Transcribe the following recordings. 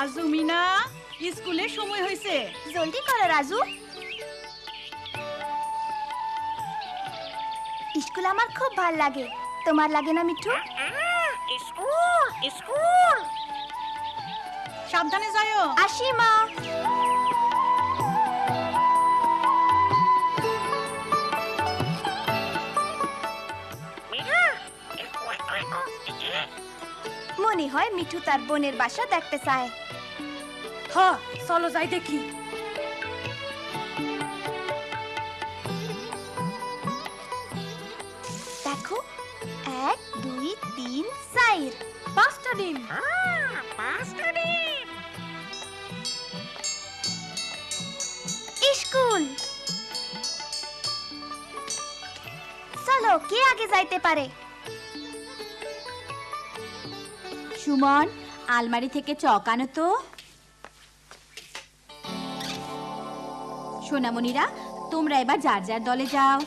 রাজু মিনা স্কুলের সময় হয়েছে, জলদি করো রাজু। স্কুল আমার খুব ভাল লাগে, তোমার লাগে না মিঠু? স্কুল স্কুল সাবধানে যাও। আসি মা। মনে হয় মিঠু তার বোনের বাসা দেখতে চায়। হ্যাঁ, চলো যাই দেখি। দেখো, 1 2 3 4 5টা ডিম। স্কুল। চলো, কে আগে যাইতে পারে? সুমন, আলমারি থেকে চক আনো তো। সোনামণিরা, তোমরা এবার যার যার দলে যাও।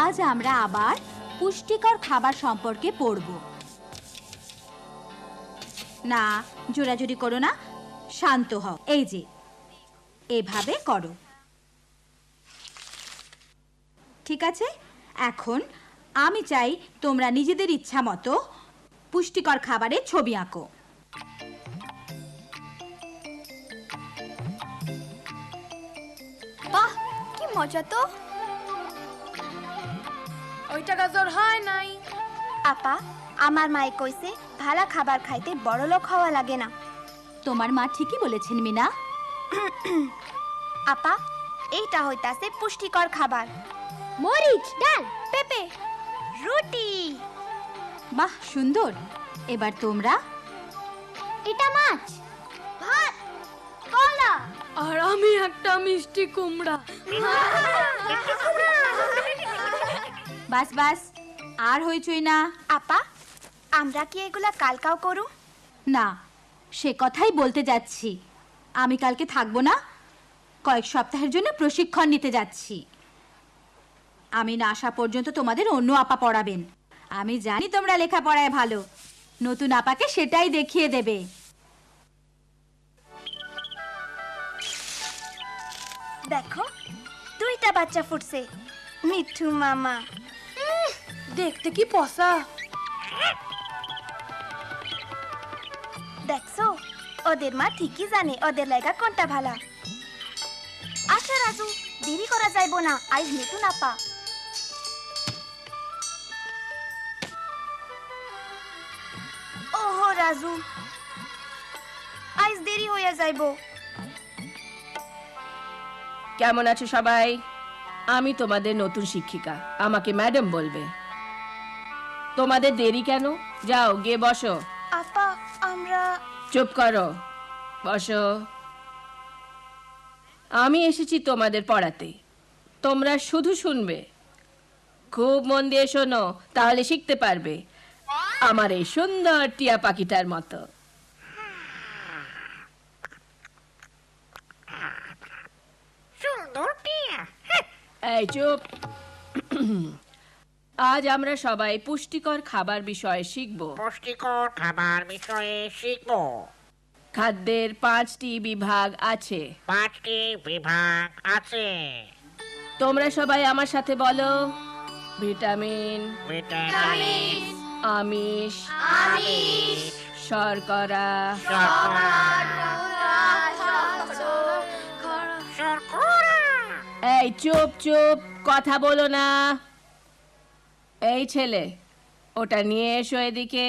আজ আমরা আবার পুষ্টিকর খাবার সম্পর্কে পড়ব। না, জোরাজুরি করো না, শান্ত হও। এই যে এভাবে করো, ঠিক আছে? এখন আমি চাই তোমরা নিজেদের ইচ্ছা মতো পুষ্টিকর খাবারের ছবি আঁকো। বাহ, কি মজা তো। ওইটা গাজর হয় নাই। আপা, আমার মায়ে কইছে ভালো খাবার খাইতে বড়লোক হওয়া লাগে না। তোমার মা ঠিকই বলেছেন মিনা। আপা, এইটা হইতাছে পুষ্টিকর খাবার। মরিচ, ডাল, পেঁপে, রুটি। বাহ, সুন্দর। এবার তোমরা। এটা মাছ, ভাত, কলা। আর আমি একটা মিষ্টি কুমড়া। বাস বাস, আর হইচই না। আপা, আমরা কি এগুলা কালকাও করু? না, সে কথাই বলতে যাচ্ছি। আমি কালকে থাকবো না, কয়েক সপ্তাহের জন্য প্রশিক্ষণ নিতে যাচ্ছি। আমি না আসা পর্যন্ত তোমাদের অন্য আপা পড়াবেন। আমি জানি তোমরা লেখাপড়ায় ভালো, নতুন আপাকে সেটাই দেখিয়ে দেবে। দেখো, 2টা বাচ্চা ফুটছে। মিঠু মামা। দেখতে কি পসা। দেখছো, ওদের মা ঠিকই জানে ওদের লাগা কোনটা ভালো। আচ্ছা রাজু, দেরি করা যাইবো না, আজ নতুন আপা। ওহো রাজু, আজ দেরি হইয়া যাইবো। কেমন আছো সবাই? আমি তোমাদের নতুন শিক্ষিকা, আমাকে ম্যাডাম বলবে। তোমাদের দেরি কেন? যাও গিয়ে বসো। আপা, আমরা। চুপ করো, বসো। আমি এসেছি তোমাদের পড়াতে, তোমরা শুধু শুনবে। খুব মন দিয়ে শোনো, তাহলে শিখতে পারবে, আমার এই সুন্দর টিয়া পাখিটার মতো। সুন্দর টিয়া। এই চুপ। আজ আমরা সবাই পুষ্টিকর খাবার বিষয়ে শিখব। পুষ্টিকর খাবার বিষয়ে শিখবো। খাদ্যের 5টি বিভাগ আছে। 5টি বিভাগ আছে। তোমরা সবাই আমার সাথে বলো। ভিটামিন, ভিটামিন, আমিষ, শর্করা, শর্করা। এই চুপ চুপ, কথা বলো না। এই ছেলে, ওটা নিয়ে এসো এদিকে।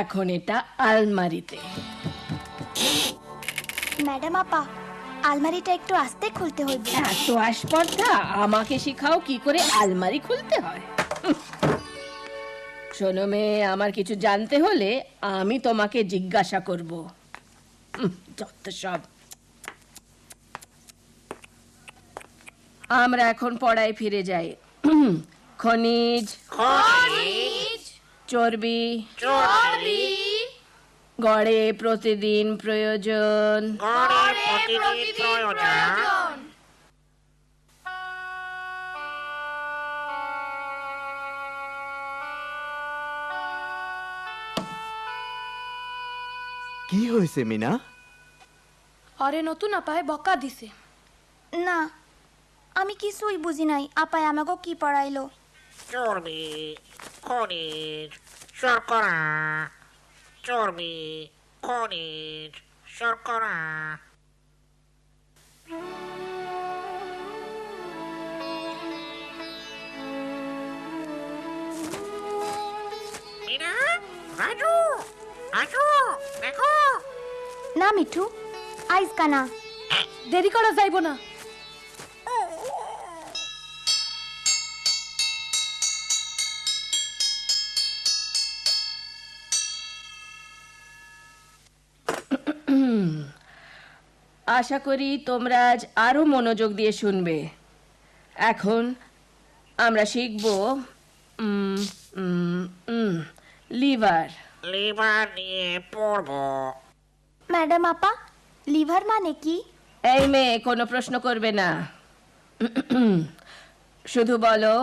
এখন এটা আলমারিতে। ম্যাডাম আপা, আলমারিটা একটু আস্তে খুলতে হইবে। এত আসপর্দা, আমাকে শিখাও কি করে আলমারি খুলতে হয়। শোনো মেয়ে, আমার কিছু জানতে হলে আমি তোমাকে জিজ্ঞাসা করব। যত সব। আমরা এখন পড়ায় ফিরে যাই। খনিজ, চর্বি, গড়ে প্রতিদিন প্রয়োজন। কি হয়েছে মিনা? অরে নতুন আপায় বকা দিছে। না, আমি কিছুই বুঝি নাই। আপায় আমাকে কি পড়াইলো? চর্বি, খনিজ, শর্করা। চর্বি, খনিজ, শর্করা। মিনা, রাজু, আসো, দেখো। না মিঠু, আইজ কানা। দেরি করা যাইব না। আশা করি তোমরা আজ আরো মনোযোগ দিয়ে শুনবে। এখন আমরা শিখব লিভার। লিভার নিয়ে পড়বো। ম্যাডাম আপা, লিভার মানে কি? এই মেয়ে কোনো প্রশ্ন করবে না, শুধু বলো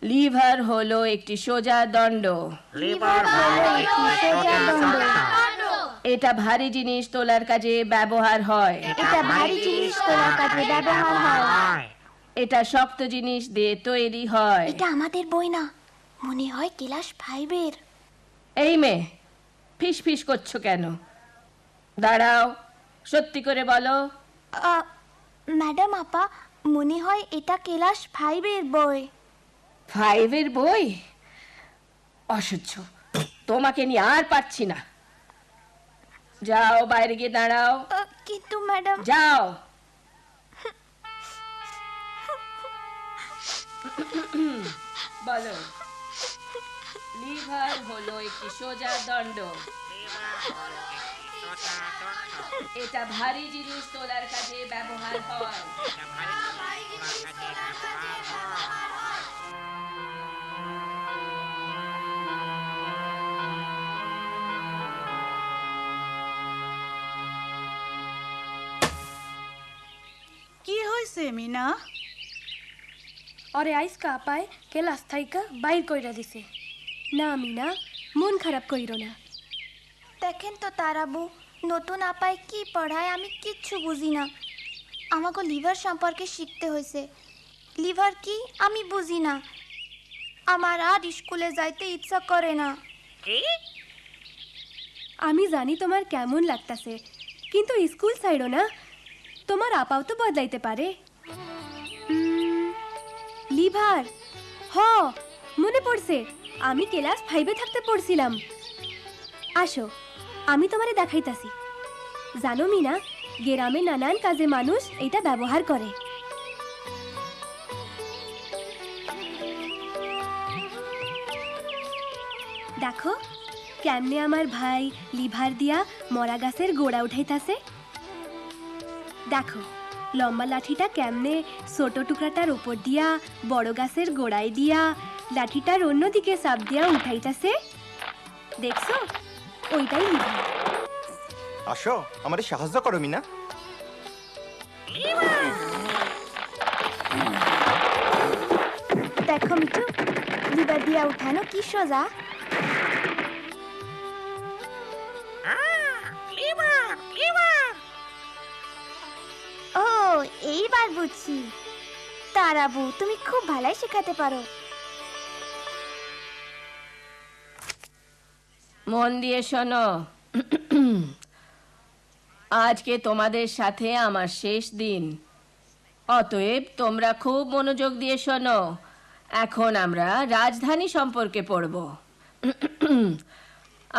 লিভার হলো একটি সোজা দণ্ড। লিভার হলো একটি সোজা দণ্ড। এটা ভারী জিনিস তোলার কাজে ব্যবহার হয়। এটা ভারী জিনিস তোলার কাজে ব্যবহার হয়। এটা শক্ত জিনিস দিয়ে তৈরি হয়। এটা আমাদের বই না, মনে হয় ক্লাস 5-এর। এই মেয়ে ফিস ফিস করছো কেন? দাঁড়াও, সত্যি করে বলো। ম্যাডাম আপা, মনে হয় এটা ক্লাস 5-এর বই। 5-এর বই? অসহ্য, তোমাকে নিয়ে আর পারছি না। যাও বাইরে গিয়ে দাঁড়াও। কিন্তু ম্যাডাম, যাও। বলো, লিভার হলো একটি সোজা দণ্ড। এটা ভারী জিনিস তোলার কাজে ব্যবহার হয়। কি হয়েছে মিনা? অরে আইসকা আপায় ক্লাস থাইকা বাইর কইরা দিছে। না মিনা, মন খারাপ কইরো না। দেখেন তো তারাবু, নতুন আপায় কি পড়ায় আমি কিচ্ছু বুঝি না। আমাকে লিভার সম্পর্কে শিখতে হয়েছে। লিভার কি আমি বুঝি না। আমার আর স্কুলে যাইতে ইচ্ছা করে না। কি? আমি জানি তোমার কেমন লাগতাছে, কিন্তু স্কুল ছাইড়ো না। তোমার আপাও তো বদলাইতে পারে। লিভার, হ মনে পড়ছে, আমি ক্লাস 5-এ থাকতে পড়ছিলাম। আসো, আমি তোমারে দেখাইতাছি। জানো মিনা, গ্রামে নানান কাজে মানুষ এটা ব্যবহার করে। দেখো কেমনে আমার ভাই লিভার দিয়া মরা গাছের গোড়া উঠাইতাছে। দেখো লম্বা লাঠিটা কেমনে ছোট টুকরাটার উপর দিয়া বড় গাছের গোড়ায় দিয়া লাঠিটার অন্যদিকে চাপ দিয়া উঠাইতাছে। দেখছো, ওইটাই লিভার। আসো, আমাদের সাহায্য করো মিনা। দেখো মিঠু, লিভার দিয়া উঠানো কি সোজা। Liver, liver. ও, এইবার বুঝছি। তারাবু, তুমি খুব ভালোই শেখাতে পারো। মন দিয়ে শোনো, আজকে তোমাদের সাথে আমার শেষ দিন। অতএব তোমরা খুব মনোযোগ দিয়ে শোনো। এখন আমরা রাজধানী সম্পর্কে পড়ব।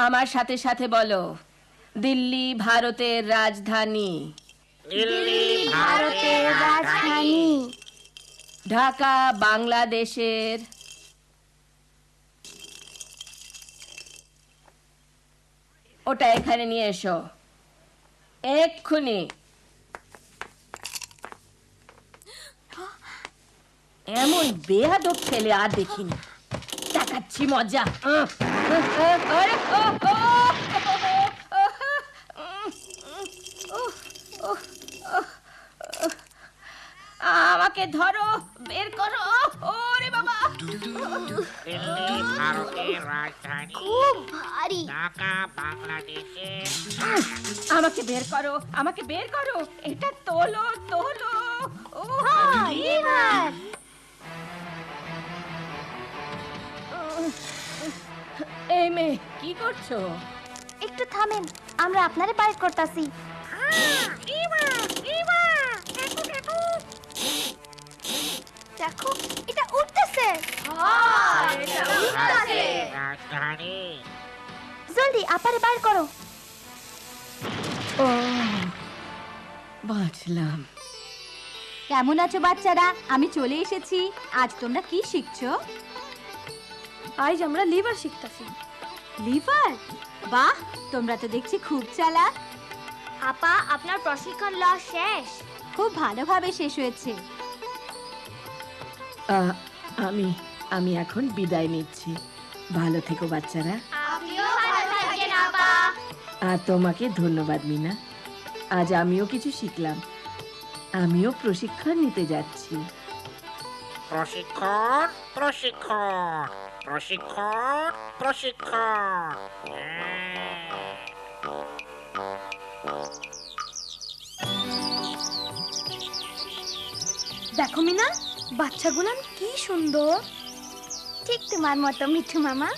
আমার সাথে সাথে বলো, দিল্লি ভারতের রাজধানী। দিল্লি ভারতের রাজধানী। ঢাকা বাংলাদেশের। ওটা এখানে নিয়ে এসো এক্ষুনি। এমন বেয়াদব ছেলে আর দেখিনি। দেখাচ্ছি মজা। আরে, আমাকে ধরো, বের করো। ওরে বাবা! দিল্লি ভারতের রাজধানী। খুব ভারী। ঢাকা ঢাকা বাংলাদেশে আমাকে বের করো, আমাকে বের করো, এটা তোলো তোলো। ও লিভার এই মেয়ে কি করছো? একটু থামেন, আমরা আপনারে বাইর করতাছি। দেখো এটা উঠতেছে। রাজধানী জলদি আপারে বাইর করো। ও বাঁচলাম। কেমন আছো বাচ্চারা? আমি চলে এসেছি। আজ তোমরা কি শিখছো? আজ আমরা লিভার শিখতাছি। লিভার? বাহ, তোমরা তো দেখছি খুব চালাক। আপা আপনার প্রশিক্ষণ লওয়া শেষ? খুব ভালোভাবে শেষ হয়েছে। আমি আমি এখন বিদায় নিচ্ছি। ভালো থেকো বাচ্চারা। আপনিও ভালো থাকেন আপা। আর তোমাকে ধন্যবাদ মিনা। আজ আমিও কিছু শিখলাম। আমিও প্রশিক্ষণ নিতে যাচ্ছি। প্রশিক্ষণ প্রশিক্ষণ প্রশিক্ষণ প্রশিক্ষণ দেখো মিনা, বাচ্চাগুলান কি সুন্দর। ঠিক তোমার মতো মিঠু মামা।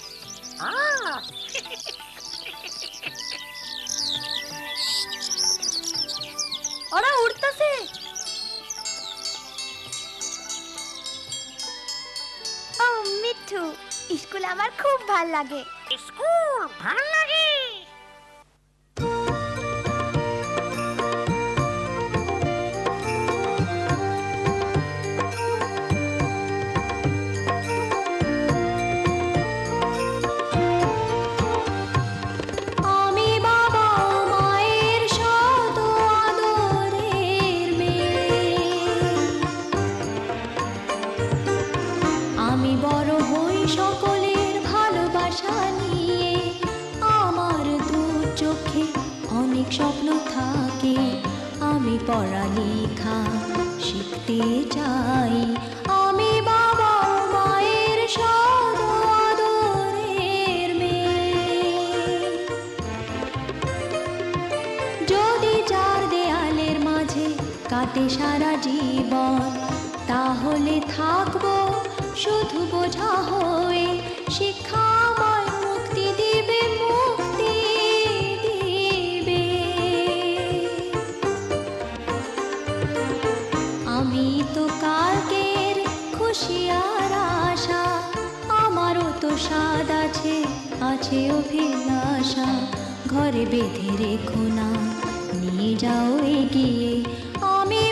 ওরা উড়তাছে। ও মিঠু, স্কুল আমার খুব ভাল লাগে। স্কুল ভাল লাগে। আমি বাবা মায়ের শত আদরের মেয়ে, আমি বড় হই সকলের ভালোবাসা নিয়ে। আমার দু চোখে অনেক স্বপ্ন থাকে, আমি পড়ালেখা শিখতে চাই। আমি বাবা মায়ের শত আদরের মেয়ে। যদি চার দেয়ালের মাঝে কাটে সারা জীবন, তাহলে থাকবো শুধু বোঝা হয়ে। শিক্ষা আমায় মুক্তি দিবে, মুক্তি দিবে। আমি তো কালকের খুশি আর আশা, আমারও তো স্বাদ আছে, আছে অভিলাষা। ঘরে বেঁধে রেখো না, নিয়ে যাও এগিয়ে। আমি